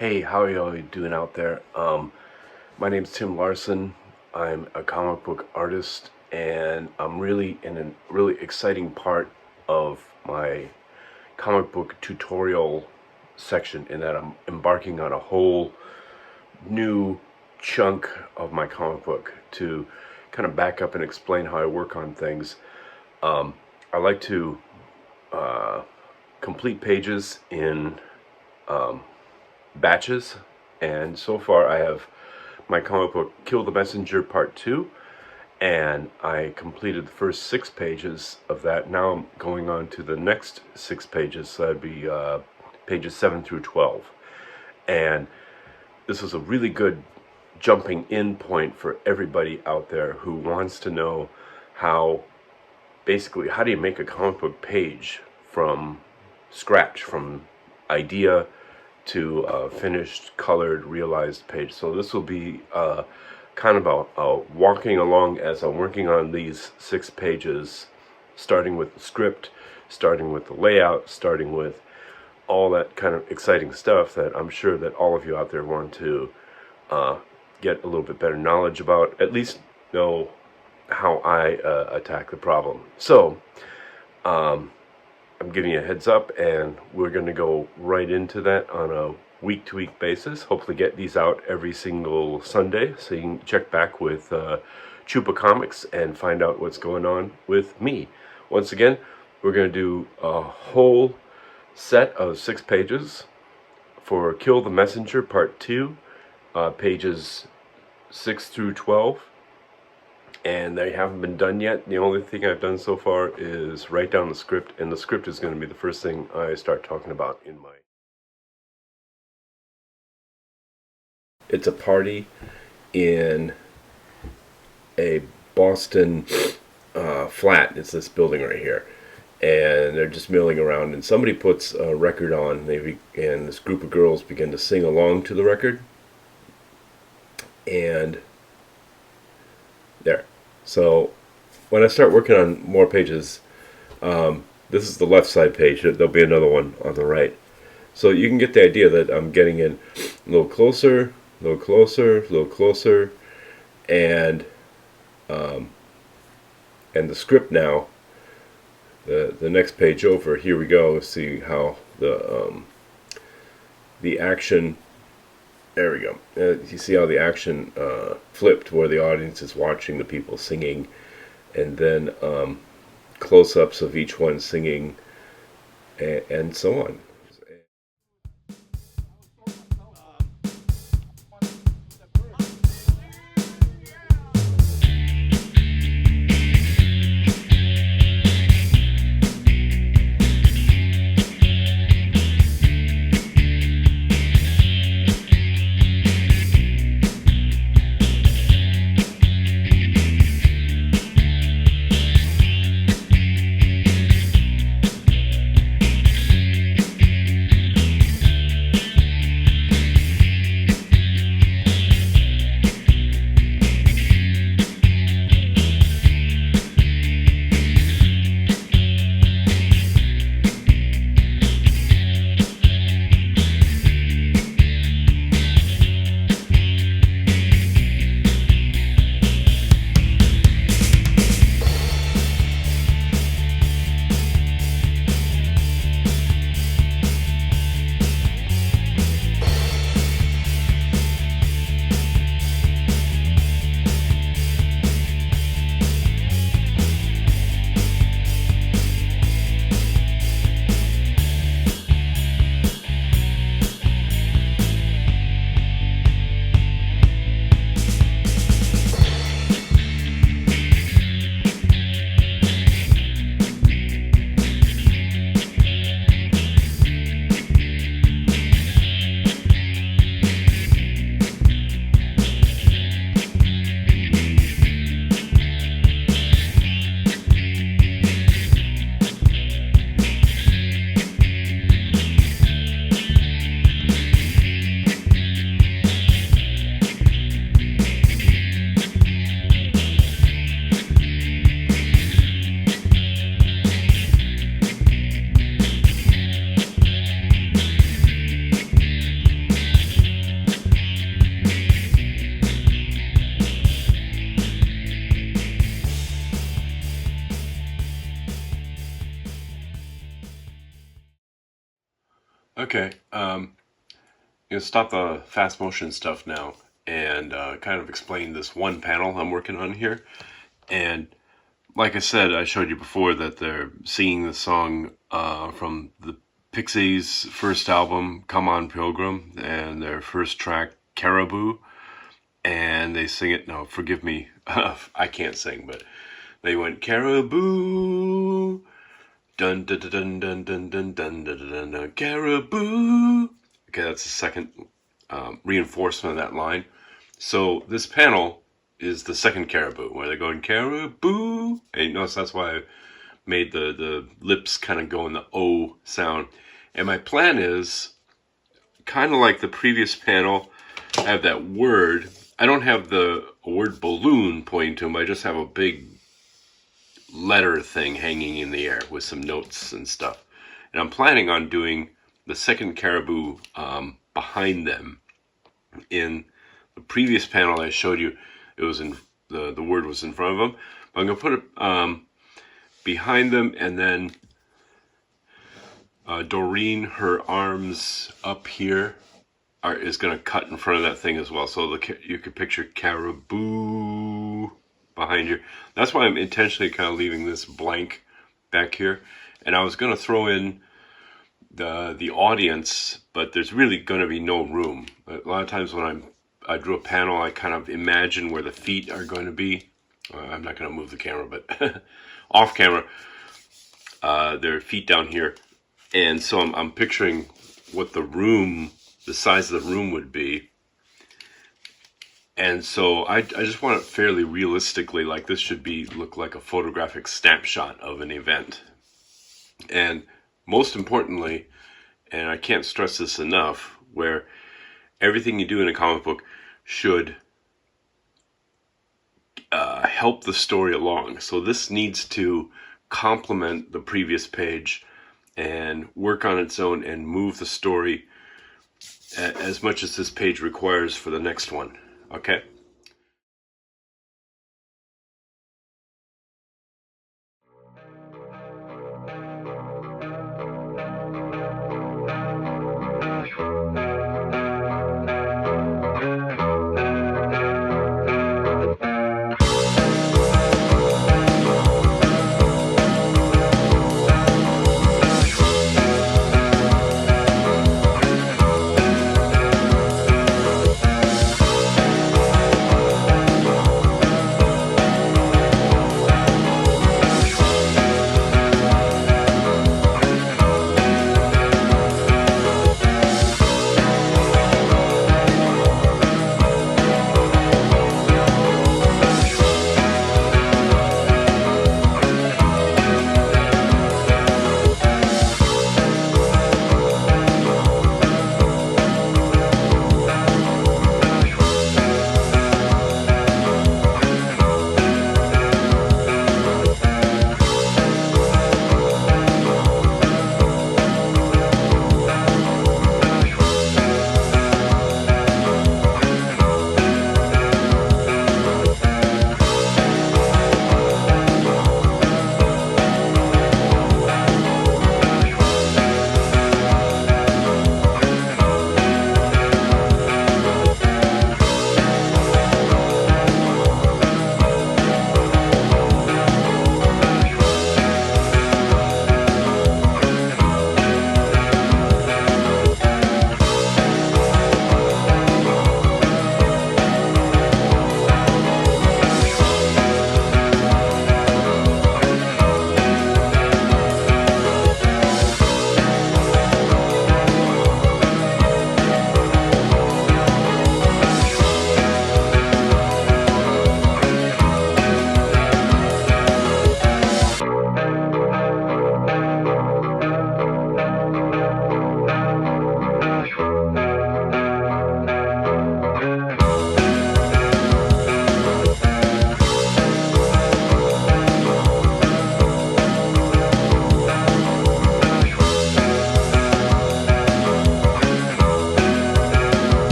Hey, how are y'all doing out there? My name's Tim Larsen. I'm a comic book artist, and I'm really in a really exciting part of my comic book tutorial section in that I'm embarking on a whole new chunk of my comic book to kind of back up and explain how I work on things. I like to complete pages in batches, and so far I have my comic book Kill the Messenger Part 2, and I completed the first 6 pages of that. Now I'm going on to the next 6 pages, so that'd be pages 7 through 12. And this is a really good jumping in point for everybody out there who wants to know how do you make a comic book page from scratch, from idea to finished, colored, realized page. So this will be kind of a walking along as I'm working on these 6 pages, starting with the script, starting with the layout, starting with all that kind of exciting stuff that I'm sure that all of you out there want to get a little bit better knowledge about, at least know how I attack the problem. So I'm giving you a heads up, and we're going to go right into that on a week-to-week basis. Hopefully get these out every single Sunday, so you can check back with Chupa Comics and find out what's going on with me. Once again, we're going to do a whole set of 6 pages for Kill the Messenger Part 2, pages 6 through 12. And they haven't been done yet. The only thing I've done so far is write down the script, and the script is going to be the first thing I start talking about in my... It's a party in a Boston flat. It's this building right here. And they're just milling around, and somebody puts a record on, and this group of girls begin to sing along to the record. And there. So when I start working on more pages, this is the left side page. There'll be another one on the right. So you can get the idea that I'm getting in a little closer, a little closer, a little closer, and the script now. The next page over. Here we go. Let's see how the action. There we go. You see how the action flipped, where the audience is watching the people singing, and then close-ups of each one singing, and so on. Okay, stop the fast motion stuff now and kind of explain this one panel I'm working on here. And like I said, I showed you before that they're singing the song from the Pixies' first album, Come On Pilgrim, and their first track, Caribou. And they sing it, no, forgive me, I can't sing, but they went, Caribou, dun dun dun dun dun dun dun dun dun dun, caribou. Okay, that's the second reinforcement of that line. So this panel is the second caribou, where they're going caribou. And you notice that's why I made the lips kind of go in the O sound. And my plan is, kind of like the previous panel, I have that word. I don't have the word balloon pointing to them. I just have a big letter thing hanging in the air with some notes and stuff. And I'm planning on doing the second caribou behind them. In the previous panel I showed you, it was in the word was in front of them. But I'm going to put it behind them, and then Doreen, her arms up here is going to cut in front of that thing as well. So you could picture caribou behind you. That's why I'm intentionally kind of leaving this blank back here. And I was going to throw in the audience, but there's really going to be no room. A lot of times when I drew a panel, I kind of imagine where the feet are going to be. I'm not going to move the camera, but off camera, there are feet down here. And so I'm picturing what the size of the room would be. And so I just want it fairly realistically, like this should look like a photographic snapshot of an event. And most importantly, and I can't stress this enough, where everything you do in a comic book should help the story along. So this needs to complement the previous page and work on its own and move the story as much as this page requires for the next one. Okay?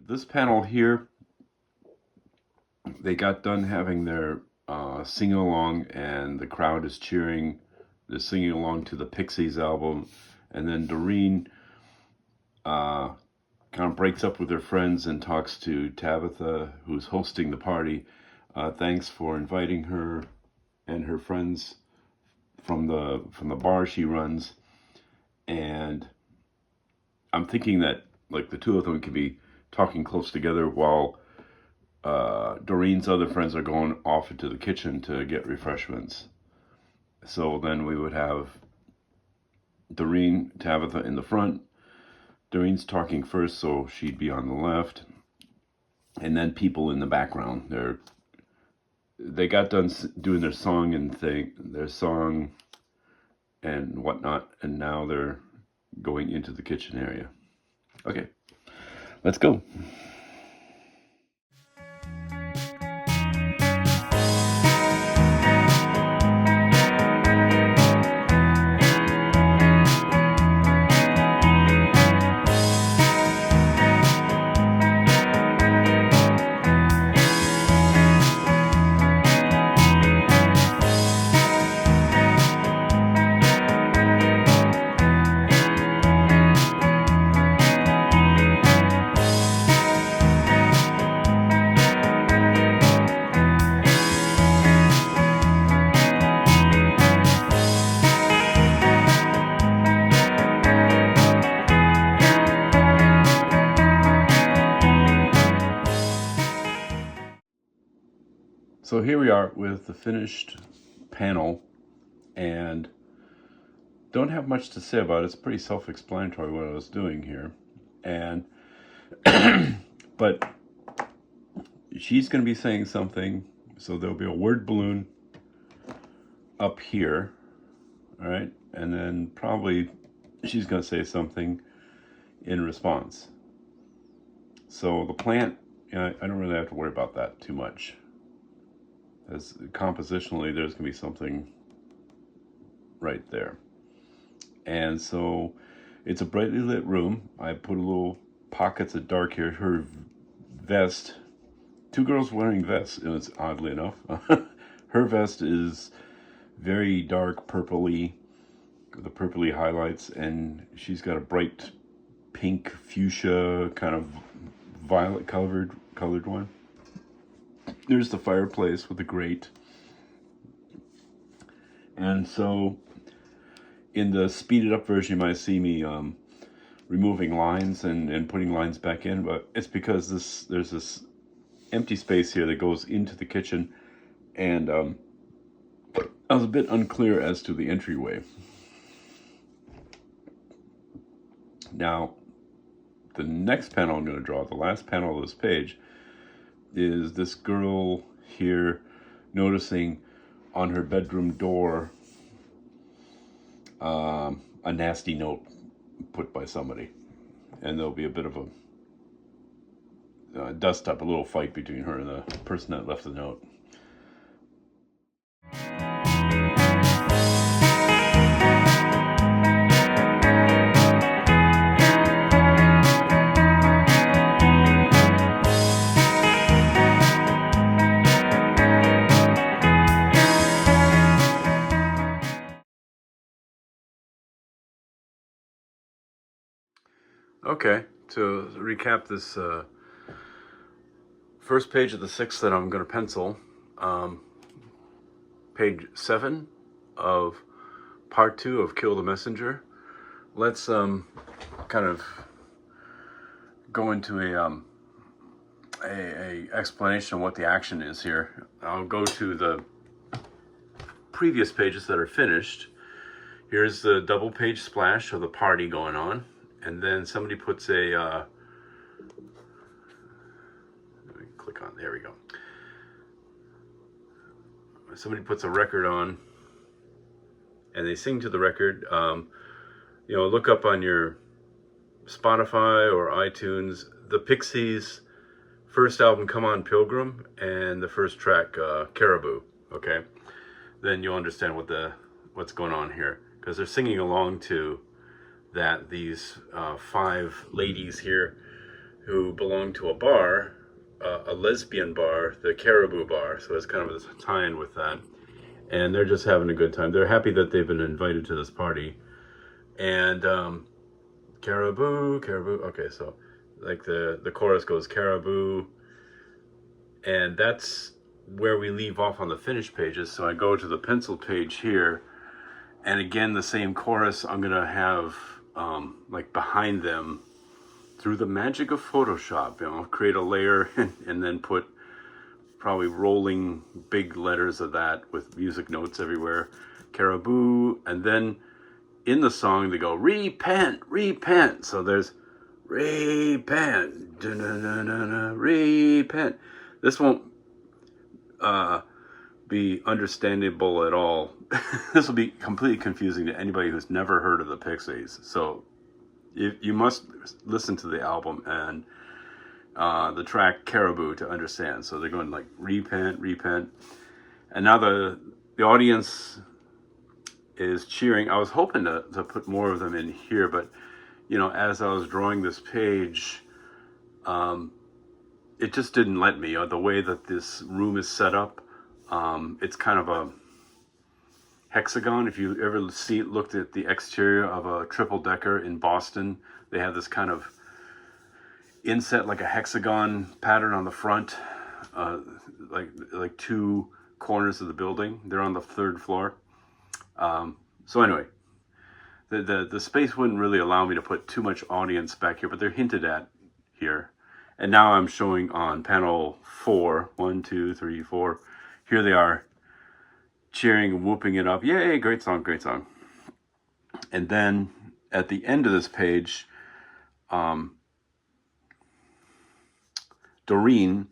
this panel here, they got done having their sing along, and the crowd is cheering. They're singing along to the Pixies album, and then Doreen kind of breaks up with her friends and talks to Tabitha, who's hosting the party. Thanks for inviting her and her friends from the bar she runs. And I'm thinking that like the two of them could be talking close together while Doreen's other friends are going off into the kitchen to get refreshments. So then we would have Doreen, Tabitha in the front. Doreen's talking first, so she'd be on the left. And then people in the background. They got done doing their song and whatnot, and now they're going into the kitchen area. Okay, let's go. So here we are with the finished panel, and don't have much to say about it. It's pretty self-explanatory what I was doing here. And but she's going to be saying something, so there'll be a word balloon up here, all right? And then probably she's going to say something in response. So the plant, I don't really have to worry about that too much. As compositionally, there's going to be something right there. And so it's a brightly lit room. I put a little pockets of dark here. Her vest, two girls wearing vests, and it's oddly enough. Her vest is very dark purpley, the purpley highlights, and she's got a bright pink fuchsia, kind of violet colored one. There's the fireplace with the grate. And so in the speeded up version, you might see me removing lines and putting lines back in, but it's because there's this empty space here that goes into the kitchen, and I was a bit unclear as to the entryway. Now, the next panel I'm going to draw, the last panel of this page, is this girl here noticing on her bedroom door a nasty note put by somebody, and there'll be a bit of a dust up, a little fight between her and the person that left the note. Okay, to recap this first page of the 6 that I'm going to pencil, page 7 of part 2 of Kill the Messenger. Let's kind of go into a explanation of what the action is here. I'll go to the previous pages that are finished. Here's the double page splash of the party going on. And then somebody puts a, let me click on, there we go. Somebody puts a record on and they sing to the record. Look up on your Spotify or iTunes, the Pixies' first album, Come On Pilgrim, and the first track, Caribou, okay? Then you'll understand what's going on here, because they're singing along to that these 5 ladies here who belong to a bar, a lesbian bar, the Caribou Bar. So it's kind of a tie-in with that. And they're just having a good time. They're happy that they've been invited to this party. And caribou, caribou. Okay, so like the chorus goes caribou, and that's where we leave off on the finished pages. So I go to the pencil page here, and again the same chorus I'm gonna have like behind them through the magic of Photoshop. Create a layer and then put probably rolling big letters of that with music notes everywhere. Caribou, and then in the song they go repent, repent. So there's repent, repent. This won't be understandable at all. This will be completely confusing to anybody who's never heard of the Pixies. So you must listen to the album and the track Caribou to understand. So they're going like repent, repent, and now the audience is cheering. I was hoping to put more of them in here, but as I was drawing this page, it just didn't let me. The way that this room is set up, it's kind of a hexagon. If you ever looked at the exterior of a triple decker in Boston, they have this kind of inset, like a hexagon pattern on the front, like two corners of the building. They're on the third floor. So anyway, the space wouldn't really allow me to put too much audience back here, but they're hinted at here. And now I'm showing on panel 4, 1, 2, 3, 4. Here they are cheering and whooping it up. Yay, great song, great song. And then at the end of this page, Doreen,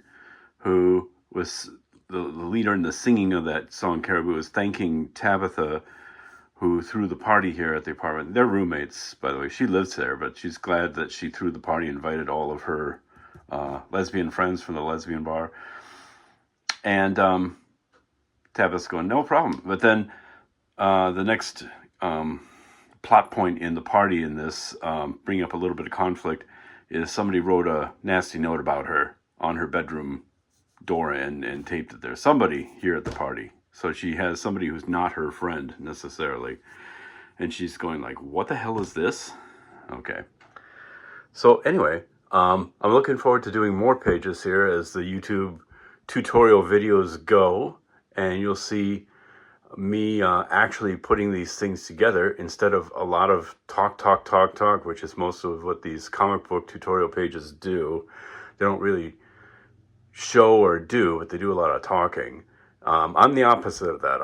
who was the leader in the singing of that song Caribou, is thanking Tabitha, who threw the party here at the apartment. They're roommates, by the way. She lives there, but she's glad that she threw the party, invited all of her lesbian friends from the lesbian bar. And Tabitha's going, no problem. But then the next plot point in the party in this, bring up a little bit of conflict, is somebody wrote a nasty note about her on her bedroom door and taped it there. Somebody here at the party. So she has somebody who's not her friend necessarily. And she's going like, what the hell is this? Okay. So anyway, I'm looking forward to doing more pages here as the YouTube tutorial videos go. And you'll see me actually putting these things together instead of a lot of talk, which is most of what these comic book tutorial pages do. They don't really show or do, but they do a lot of talking. I'm the opposite of that.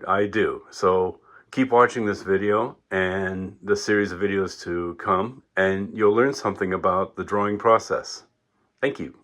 I do. So keep watching this video and the series of videos to come, and you'll learn something about the drawing process. Thank you.